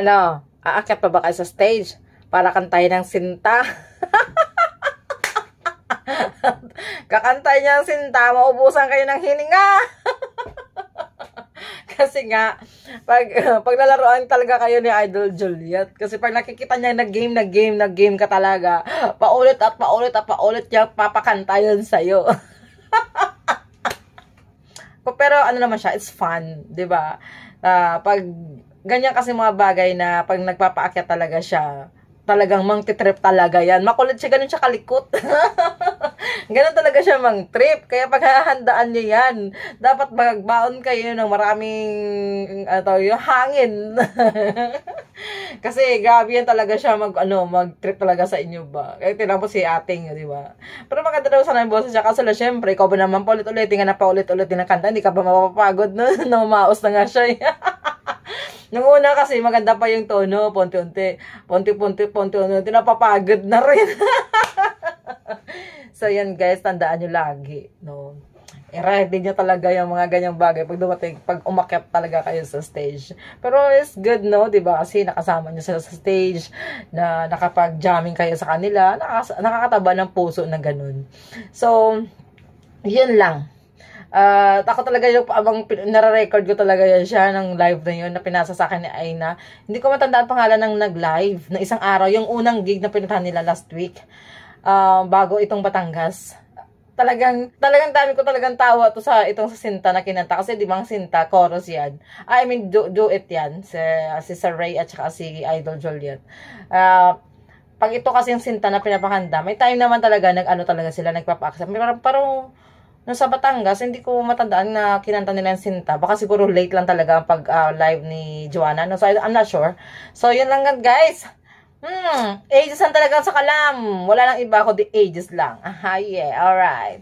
Ano, aakyat pa ba kayo sa stage para kantayin ng Sinta? Kakantay niya ang Sinta, maubusan kayo ng hininga. Kasi nga, paglalaroan talaga kayo ni Idol Juliet. Kasi pag nakikita niya nag-game ka talaga, paulit at paulit niya papakantayan sa'yo. Pero ano naman siya, it's fun, 'di ba? Pag ganyan kasi mga bagay na pag nagpapaakyat talaga siya, talagang mang-trip talaga yan. Makulit siya, ganun siya kalikot. Ganun talaga siya mang-trip. Kaya pag hahandaan niyo yan, dapat magbaon kayo ng maraming yung hangin. Kasi grabe yan talaga siya mag-trip talaga sa inyo ba. Kaya tinapos si ating, di ba? Pero maganda daw sana yung boses siya. Kasi syempre, ikaw ba naman paulit-ulit, nga na paulit-ulit din ang kanta, hindi ka ba mapapagod no? Namaos na nga siya. Nung una kasi maganda pa yung tono, ponti-unti, napapagod na rin. So yan guys, tandaan nyo lagi, no? I-ready nyo talaga yung mga ganyang bagay pag umakyat talaga kayo sa stage. Pero it's good, no? Diba? Kasi nakasama nyo sila sa stage, na nakapag-jamming kayo sa kanila, nakakataba ng puso na ganun. So, yun lang. Ako talaga yung abang nare-record ko talaga yan siya ng live na yun na pinasa sa akin ni Aina. Hindi ko matandaan pangalan ng nag-live na isang araw, yung unang gig na pinuntahan nila last week, bago itong Batangas. Talagang dami ko talagang tawa to sa Sinta na kinanta kasi di ba ang Sinta chorus yan. I mean duet yan si Sir Ray at saka si Idol Juliet. Pag ito kasi yung Sinta na pinapakanta, may time naman talaga talaga sila nagpapa-accept. Parang sa Batangas, hindi ko matandaan na kinanta nila yung Sinta. Baka siguro late lang talaga pag live ni Joanna. No? So, I'm not sure. So, yun lang guys. Ages lang talaga sa Kalam. Wala lang iba, kundi ages lang. Aha, yeah. Alright.